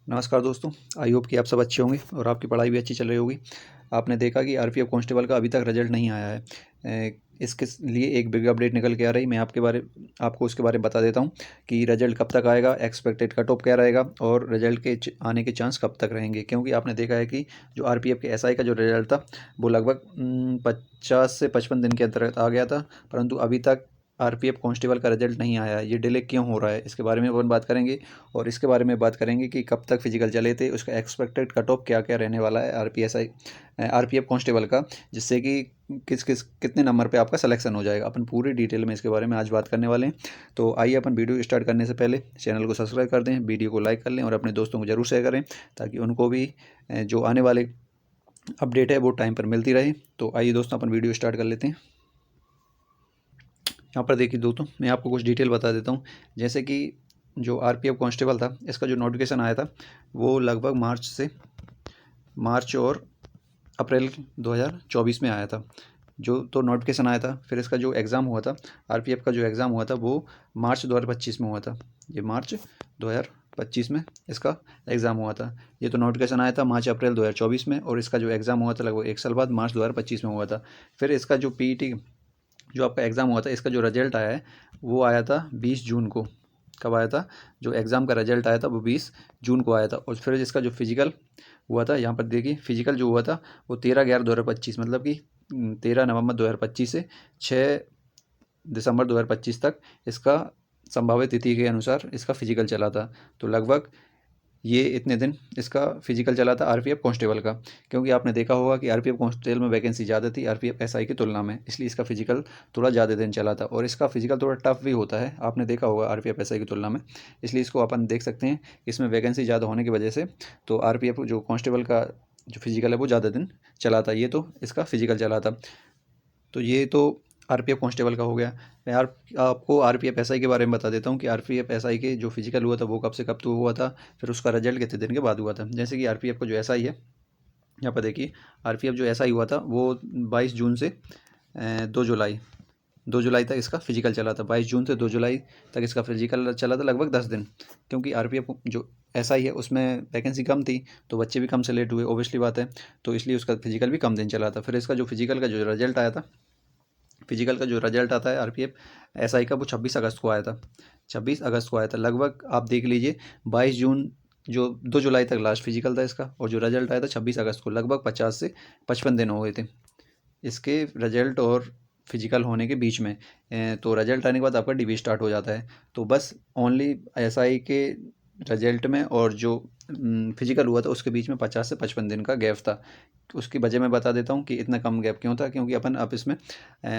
नमस्कार दोस्तों। I hope कि आप सब अच्छे होंगे और आपकी पढ़ाई भी अच्छी चल रही होगी। आपने देखा कि आरपीएफ कांस्टेबल का अभी तक रिजल्ट नहीं आया है। इसके लिए एक बिग अपडेट निकल के आ रही। मैं आपको उसके बारे में बता देता हूं कि रिजल्ट कब तक आएगा, एक्सपेक्टेड कट ऑफ क्या रहेगा और रिजल्ट के आने के चांस कब तक रहेंगे। क्योंकि आपने देखा है कि जो आरपीएफ के एसआई का जो रिजल्ट था वो लगभग 50 से 55 दिन के अंतर्गत आ गया था, परंतु अभी तक आरपीएफ कांस्टेबल का रिजल्ट नहीं आया है। ये डिले क्यों हो रहा है, इसके बारे में अपन बात करेंगे। और इसके बारे में बात करेंगे कि कब तक फिजिकल चले थे, उसका एक्सपेक्टेड कट ऑफ क्या क्या रहने वाला है आरपीएफ कांस्टेबल का, जिससे कि कितने नंबर पे आपका सिलेक्शन हो जाएगा। अपन पूरी डिटेल में इसके बारे में आज बात करने वाले हैं। तो आइए अपन वीडियो स्टार्ट करने से पहले चैनल को सब्सक्राइब कर दें, वीडियो को लाइक कर लें और अपने दोस्तों को जरूर शेयर करें, ताकि उनको भी जो आने वाले अपडेट है वो टाइम पर मिलती रहे। तो आइए दोस्तों अपन वीडियो स्टार्ट कर लेते हैं। यहाँ पर देखिए दोस्तों, मैं आपको कुछ डिटेल बता देता हूँ। जैसे कि जो आरपीएफ कांस्टेबल था, इसका जो नोटिफिकेशन आया था वो लगभग मार्च और अप्रैल 2024 में आया था। जो तो नोटिफिकेशन आया था, फिर इसका जो एग्ज़ाम हुआ था, आरपीएफ का जो एग्ज़ाम हुआ था वो मार्च 2025 में हुआ था। ये मार्च 2025 में इसका एग्ज़ाम हुआ था। ये तो नोटिफिकेशन आया था मार्च अप्रैल 2024 में, और इसका जो एग्ज़ाम हुआ था लगभग 1 साल बाद मार्च 2025 में हुआ था। फिर इसका जो पीईटी जो आपका एग्ज़ाम हुआ था, इसका जो रिजल्ट आया है वो आया था 20 जून को। कब आया था? जो एग्ज़ाम का रिजल्ट आया था वो 20 जून को आया था। और फिर इसका जो फिजिकल हुआ था, यहाँ पर देखिए फिजिकल जो हुआ था वो 13/11/2025, मतलब कि 13 नवंबर 2025 से 6 दिसंबर 2025 तक इसका संभावित तिथि के अनुसार इसका फिजिकल चला था। तो लगभग ये इतने दिन इसका फिजिकल चला था आरपीएफ कांस्टेबल का। क्योंकि आपने देखा होगा कि आरपीएफ कांस्टेबल में वैकेंसी ज़्यादा थी आरपीएफ एसआई की तुलना में, इसलिए इसका फिजिकल थोड़ा ज़्यादा दिन चला था। और इसका फिजिकल थोड़ा टफ भी होता है, आपने देखा होगा आरपीएफ एसआई की तुलना में, इसलिए इसको अपन देख सकते हैं इसमें वैकेंसी ज़्यादा होने की वजह से तो आरपीएफ जो कांस्टेबल का जो फिजिकल है वो ज़्यादा दिन चला था। ये तो इसका फिजिकल चला था। तो ये तो आरपीएफ कांस्टेबल का हो गया। मैं आपको आरपीएफ एसआई के बारे में बता देता हूँ कि आरपीएफ एसआई के जो फिजिकल हुआ था वो कब से कब तो हुआ था, फिर उसका रिजल्ट कितने दिन के बाद हुआ था। जैसे कि आरपीएफ का जो एसआई है, यहाँ पर देखिए आरपीएफ जो एसआई हुआ था वो 22 जून से 2 जुलाई तक इसका फिजिकल चला था। 22 जून से 2 जुलाई तक इसका फिजिकल चला था, लगभग 10 दिन। क्योंकि आरपीएफ जो एसआई है उसमें वैकेंसी कम थी तो बच्चे भी कम सेलेक्ट हुए, ओबियसली बात है, तो इसलिए उसका फिजिकल भी कम दिन चला था। फिर इसका जो फिजिकल का जो रिजल्ट आया था, फिजिकल का जो रिजल्ट आता है आरपीएफ एसआई का वो 26 अगस्त को आया था। 26 अगस्त को आया था। लगभग आप देख लीजिए 22 जून जो 2 जुलाई तक लास्ट फिजिकल था इसका, और जो रिजल्ट आया था 26 अगस्त को, लगभग 50 से 55 दिन हो गए थे इसके रिजल्ट और फिजिकल होने के बीच में। तो रिजल्ट आने के बाद आपका डीबी स्टार्ट हो जाता है। तो बस ओनली एसआई के रिजल्ट में और जो फिजिकल हुआ था उसके बीच में 50 से 55 दिन का गैप था। तो उसकी वजह मैं बता देता हूँ कि इतना कम गैप क्यों था। क्योंकि अपन अब इसमें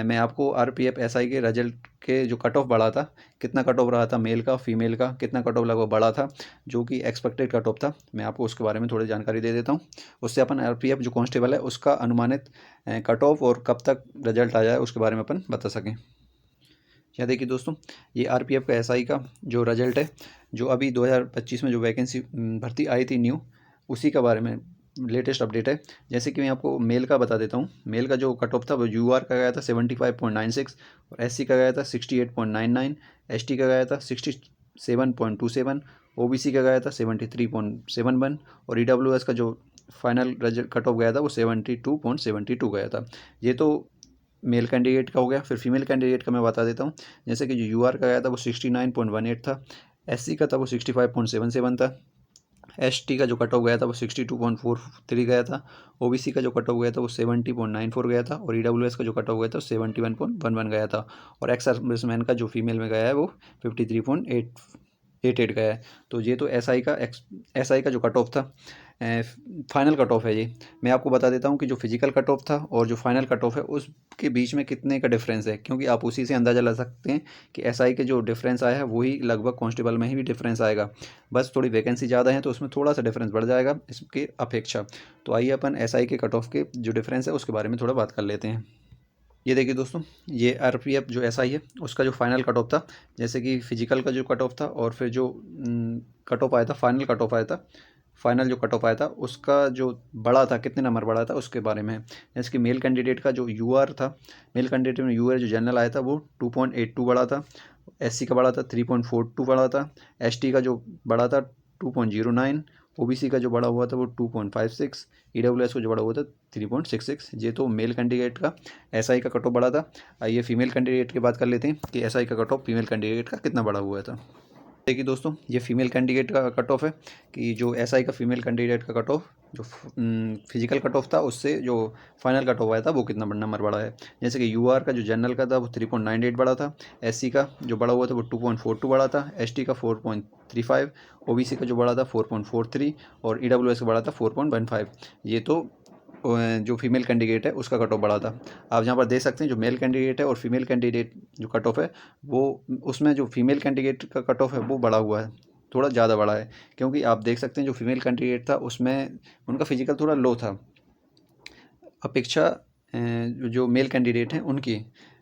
मैं आपको आरपीएफ एसआई के रिजल्ट के जो कट ऑफ बढ़ा था, कितना कट ऑफ रहा था मेल का फीमेल का, कितना कट ऑफ लगभग बढ़ा था, जो कि एक्सपेक्टेड कट ऑफ था, मैं आपको उसके बारे में थोड़ी जानकारी दे देता हूँ। उससे अपन आरपीएफ जो कांस्टेबल है उसका अनुमानित कट ऑफ और कब तक रिजल्ट आ जाए उसके बारे में अपन बता सकें। यहाँ देखिए दोस्तों, ये आरपीएफ का एसआई का जो रिजल्ट है, जो अभी 2025 में जो वैकेंसी भर्ती आई थी न्यू, उसी के बारे में लेटेस्ट अपडेट है। जैसे कि मैं आपको मेल का बता देता हूँ। मेल का जो कट ऑफ था वो यूआर का गया था 75.96, और एससी का गया था 68.99, एसटी का गया था 67.27, ओबीसी का गया था 73.71, और ईडब्ल्यूएस का जो फाइनल रिजल्ट कट ऑफ गया था वो 72.72 गया था। ये तो मेल कैंडिडेट का हो गया। फिर फीमेल कैंडिडेट का मैं बता देता हूँ। जैसे कि जो यूआर का गया था वो 69.18 था, एससी का था वो 65.77 था, एसटी का जो कट ऑफ गया था वो 62.43 गया था, ओबीसी का जो कट ऑफ गया था वो 70.94 गया था, और ईडब्ल्यूएस का जो कट ऑफ गया था वो 71.11 गया था, और एक्स सर्विसमैन का जो फीमेल में गया है वो 53.88 गया है। तो ये तो एसआई का जो कट ऑफ था, फाइनल कट ऑफ है ये। मैं आपको बता देता हूँ कि जो फिजिकल कट ऑफ था और जो फाइनल कट ऑफ है उसके बीच में कितने का डिफरेंस है। क्योंकि आप उसी से अंदाज़ा लगा सकते हैं कि एसआई के जो डिफरेंस आया है वही लगभग कांस्टेबल में ही भी डिफरेंस आएगा। बस थोड़ी वैकेंसी ज़्यादा है तो उसमें थोड़ा सा डिफरेंस बढ़ जाएगा इसके अपेक्षा। तो आइए अपन एसआई के कट ऑफ के जो डिफरेंस है उसके बारे में थोड़ा बात कर लेते हैं। ये देखिए दोस्तों, ये आरपीएफ जो एसआई है उसका जो फाइनल कट ऑफ था, जैसे कि फिजिकल का जो कट ऑफ था और फिर जो कट ऑफ आया था, फाइनल कट ऑफ आया था, फाइनल जो कट ऑफ आया था उसका जो बढ़ा था, कितने नंबर बढ़ा था उसके बारे में है। जैसे कि मेल कैंडिडेट का जो यूआर था, मेल कैंडिडेट में यूआर जो जनरल आया था वो 2.82 बढ़ा था, एससी का बढ़ा था 3.42 बढ़ा था, एसटी का जो बढ़ा था 2.09, ओबीसी का जो बढ़ा हुआ था वो 2.56, ईडब्ल्यूएस को जो बढ़ा हुआ था 3.66। ये तो मेल कैंडिडेट का एसआई का कट ऑफ बढ़ा था। आइए फीमेल कैंडिडेट की बात कर लेते हैं कि एसआई का कट ऑफ फीमेल कैंडिडेट का कितना बढ़ा हुआ था। देखिए दोस्तों, ये फीमेल कैंडिडेट का कट ऑफ है कि जो एसआई का फीमेल कैंडिडेट का कट ऑफ जो फिजिकल कट ऑफ था उससे जो फाइनल कट ऑफ आया था वो कितना नंबर बढ़ा है। जैसे कि यूआर का जो जनरल का था वो 3.98 बढ़ा था, एससी का जो बढ़ा हुआ था वो 2.42 बढ़ा था, एसटी का 4.35, ओबीसी का जो बढ़ा था 4.43 और ईडब्ल्यूएस का बढ़ा था 4.15। ये तो जो फीमेल कैंडिडेट है उसका कट ऑफ बढ़ा था। आप यहाँ पर देख सकते हैं जो मेल कैंडिडेट है और फीमेल कैंडिडेट जो कट ऑफ है वो उसमें जो फीमेल कैंडिडेट का कट ऑफ है वो बढ़ा हुआ है, थोड़ा ज़्यादा बढ़ा है। क्योंकि आप देख सकते हैं जो फीमेल कैंडिडेट था उसमें उनका फिजिकल थोड़ा लो था अपेक्षा जो मेल कैंडिडेट हैं उनकी,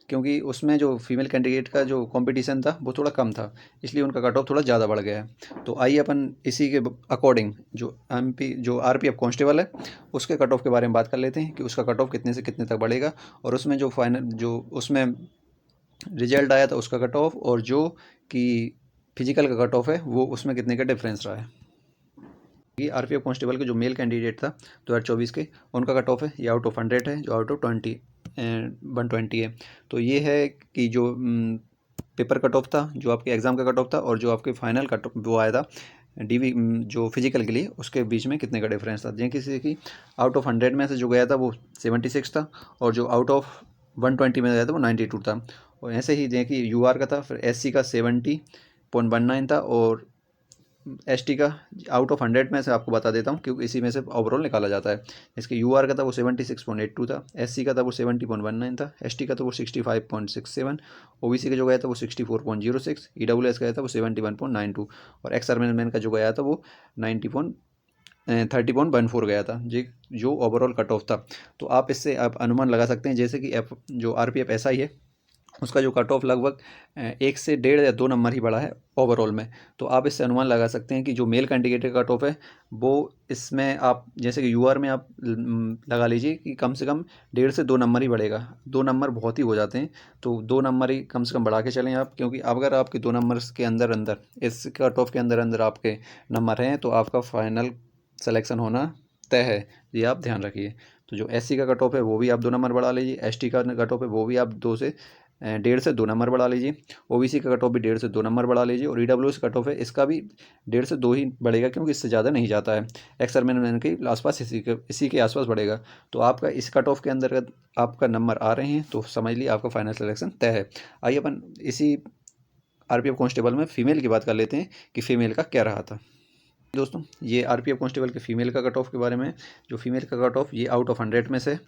क्योंकि उसमें जो फीमेल कैंडिडेट का जो कंपटीशन था वो थोड़ा कम था, इसलिए उनका कट ऑफ थोड़ा ज़्यादा बढ़ गया है। तो आइए अपन इसी के अकॉर्डिंग जो एमपी जो आरपीएफ कांस्टेबल है उसके कट ऑफ के बारे में बात कर लेते हैं कि उसका कट ऑफ कितने से कितने तक बढ़ेगा, और उसमें जो फाइनल जो उसमें रिजल्ट आया था उसका कट ऑफ और जो कि फिजिकल का कट ऑफ है वो उसमें कितने का डिफरेंस रहा है। ये आरपीएफ कांस्टेबल के जो मेल कैंडिडेट था 2024 के उनका कट ऑफ है ये आउट ऑफ 100 है, जो आउट ऑफ 120 है। तो ये है कि जो पेपर कट ऑफ था जो आपके एग्ज़ाम का कट ऑफ था और जो आपके फाइनल कट वो आया था डीवी जो फिजिकल के लिए उसके बीच में कितने का डिफरेंस था। जैसे किसी की आउट ऑफ 100 में से जो गया था वो 76 था और जो आउट ऑफ 120 में गया था वो 92 था। और ऐसे ही जैसे कि यूआर का था, फिर एससी का 70.19 था और एसटी का आउट ऑफ 100 में से आपको बता देता हूँ क्योंकि इसी में से ओवरऑल निकाला जाता है। इसके यूआर का था वो 76.82 था, एससी का था वो 70.19 था, एसटी का था वो 65.67, ओबीसी का जो गया था वो 64.06, ईडब्ल्यूएस का गया था वो 71.92 और एक्स सर्विसमैन का जो गया था वो 30.14 गया था जी, जो ओवरऑल कट ऑफ था। तो आप इससे आप अनुमान लगा सकते हैं जैसे कि जो आरपीएफ एसआई है उसका जो कट ऑफ लगभग 1 से 1.5 या 2 नंबर ही बढ़ा है ओवरऑल में। तो आप इससे अनुमान लगा सकते हैं कि जो मेल कैंडिडेट का कट ऑफ है वो इसमें आप जैसे कि यूआर में आप लगा लीजिए कि कम से कम 1.5 से 2 नंबर ही बढ़ेगा। 2 नंबर बहुत ही हो जाते हैं, तो 2 नंबर ही कम से कम बढ़ा के चलें आप, क्योंकि अगर आपके 2 नंबर के अंदर अंदर इस कट ऑफ के अंदर अंदर आपके नंबर हैं तो आपका फाइनल सेलेक्शन होना तय है, ये आप ध्यान रखिए। तो जो एससी का कट ऑफ है वो भी आप 2 नंबर बढ़ा लीजिए, एसटी का कट ऑफ है वो भी आप 1.5 से 2 नंबर बढ़ा लीजिए, ओबीसी का कट ऑफ भी 1.5 से 2 नंबर बढ़ा लीजिए और ईडब्ल्यूएस कट ऑफ है इसका भी 1.5 से 2 ही बढ़ेगा क्योंकि इससे ज़्यादा नहीं जाता है। एक्स सर्विसमैन के आसपास इसी के आसपास बढ़ेगा। तो आपका इस कट ऑफ के अंदर आपका नंबर आ रहे हैं तो समझ लीजिए आपका फाइनल सिलेक्शन तय है। आइए अपन इसी आरपीएफ कांस्टेबल में फीमेल की बात कर लेते हैं कि फीमेल का क्या रहा था। दोस्तों ये आरपीएफ कांस्टेबल के फीमेल का कट ऑफ के बारे में, जो फीमेल का कट ऑफ ये आउट ऑफ 100 में से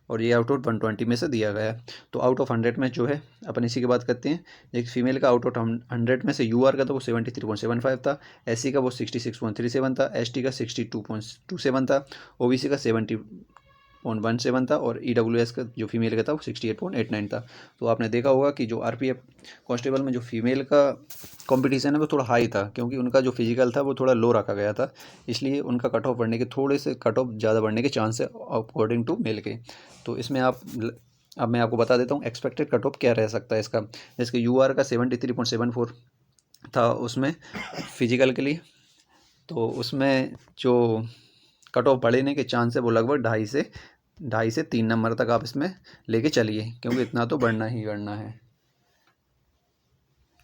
और ये आउट ऑफ 120 में से दिया गया है। तो आउट ऑफ 100 में जो है अपन इसी की बात करते हैं। एक फीमेल का आउट ऑफ 100 में से यूआर का था वो 73.75 था, एससी का वो 66.37 था, एसटी का 62.27 था, ओबीसी का 70.17 था और ईडब्ल्यूएस का जो फीमेल का था वो 68.89 था। तो आपने देखा होगा कि जो आरपीएफ कांस्टेबल में जो फीमेल का कंपटीशन है वो थोड़ा हाई था क्योंकि उनका जो फिजिकल था वो थोड़ा लो रखा गया था, इसलिए उनका कट ऑफ बढ़ने के थोड़े से कट ऑफ ज़्यादा बढ़ने के चांस है अकॉर्डिंग टू मेल के। तो इसमें अब मैं आपको बता देता हूँ एक्सपेक्टेड कट ऑफ क्या रह सकता है इसका। जैसे कि यूआर का 73.74 था उसमें फिजिकल के लिए, तो उसमें जो कट ऑफ बढ़ने के चांस है वो लगभग 2.5 से 3 नंबर तक आप इसमें लेके चलिए क्योंकि इतना तो बढ़ना ही बढ़ना है।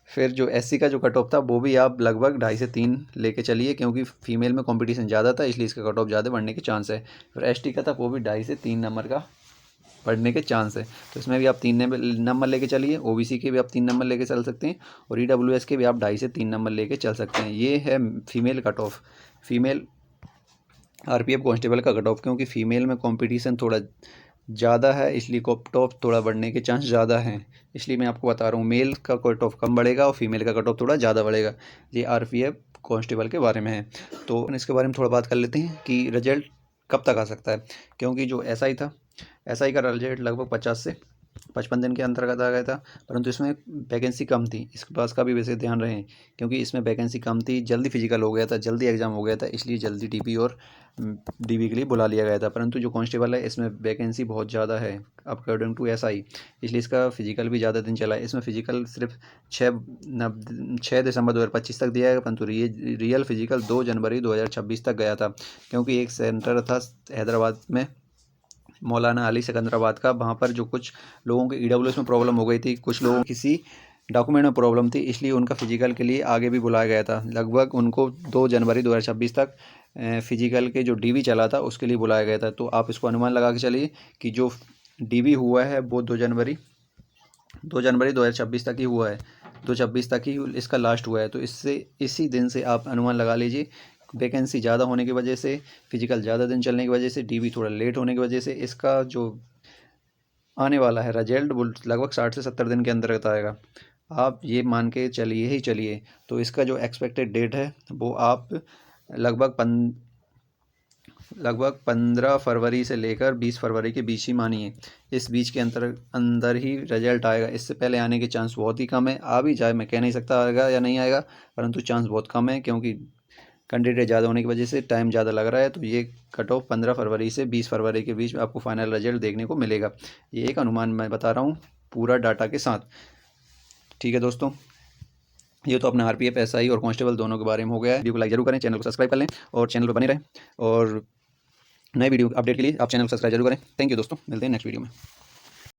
फिर जो एससी का जो कट ऑफ था वो भी आप लगभग 2.5 से 3 लेके चलिए क्योंकि फीमेल में कंपटीशन ज़्यादा था इसलिए इसका कट ऑफ ज़्यादा बढ़ने के चांस है। फिर एसटी का था वो भी 2.5 से 3 नंबर का बढ़ने के चांस है, तो इसमें भी आप 3 नंबर लेके चलिए। ओबीसी के भी आप 3 नंबर लेके चल सकते हैं और ईडब्ल्यूएस के भी आप 2.5 से 3 नंबर लेके चल सकते हैं। ये है female cut off, female RPF constable का कट ऑफ। क्योंकि फीमेल में कंपटीशन थोड़ा ज़्यादा है इसलिए कट ऑफ थोड़ा बढ़ने के चांस ज़्यादा हैं, इसलिए मैं आपको बता रहा हूँ मेल का कट ऑफ कम बढ़ेगा और फीमेल का कट ऑफ थोड़ा ज़्यादा बढ़ेगा। ये आरपीएफ कांस्टेबल के बारे में है। तो इसके बारे में थोड़ा बात कर लेते हैं कि रिजल्ट कब तक आ सकता है। क्योंकि जो एसआई था, एसआई का रिजल्ट लगभग 50 से 55 दिन के अंतर्गत आ गया था, परंतु इसमें वैकेंसी कम थी। इस बात का भी वैसे ध्यान रहे, क्योंकि इसमें वैकेंसी कम थी, जल्दी फिजिकल हो गया था, जल्दी एग्ज़ाम हो गया था, इसलिए जल्दी टीपी और डीबी के लिए बुला लिया गया था। परंतु जो कांस्टेबल है इसमें वैकेंसी बहुत ज़्यादा है अकॉर्डिंग टू एसआई, इसलिए इसका फिजिकल भी ज़्यादा दिन चला है। इसमें फिजिकल सिर्फ 6 दिसंबर 2025 तक दिया है, परंतु रियल फिजिकल 2 जनवरी 2026 तक गया था, क्योंकि एक सेंटर था हैदराबाद में मौलाना अली सिकंदराबाद का, वहाँ पर जो कुछ लोगों के ईडब्ल्यूएस में प्रॉब्लम हो गई थी, कुछ लोगों किसी डॉक्यूमेंट में प्रॉब्लम थी, इसलिए उनका फिजिकल के लिए आगे भी बुलाया गया था। लगभग उनको 2 जनवरी 2026 तक फिजिकल के जो डीवी चला था उसके लिए बुलाया गया था। तो आप इसको अनुमान लगा के चलिए कि जो डीवी हुआ है वो 2 जनवरी 2026 तक ही हुआ है, 2026 तक ही इसका लास्ट हुआ है। तो इससे इसी दिन से आप अनुमान लगा लीजिए, वैकेंसी ज़्यादा होने की वजह से, फिजिकल ज़्यादा दिन चलने की वजह से, डीवी थोड़ा लेट होने की वजह से इसका जो आने वाला है रिजल्ट वो लगभग 60 से 70 दिन के अंतर्गत आएगा। आप ये मान के चलिए ही चलिए। तो इसका जो एक्सपेक्टेड डेट है वो आप लगभग 15 फरवरी से लेकर 20 फरवरी के बीच ही मानिए, इस बीच के अंदर ही रिजल्ट आएगा। इससे पहले आने के चांस बहुत ही कम है। आ भी जाए, मैं कह नहीं सकता आएगा या नहीं आएगा, परंतु चांस बहुत कम है, क्योंकि कैंडिडेट ज़्यादा होने की वजह से टाइम ज़्यादा लग रहा है। तो ये कट ऑफ 15 फरवरी से 20 फरवरी के बीच में आपको फाइनल रिजल्ट देखने को मिलेगा। ये एक अनुमान मैं बता रहा हूँ पूरा डाटा के साथ। ठीक है दोस्तों, ये तो अपना आरपीएफ एसआई और कांस्टेबल दोनों के बारे में हो गया है। वीडियो को लाइक जरूर करें, चैनल को सब्सक्राइब कर लें और चैनल पर बने रहें, और नए वीडियो अपडेट के लिए आप चैनल को सब्सक्राइब जरूर करें। थैंक यू दोस्तों, मिलते हैं नेक्स्ट वीडियो में।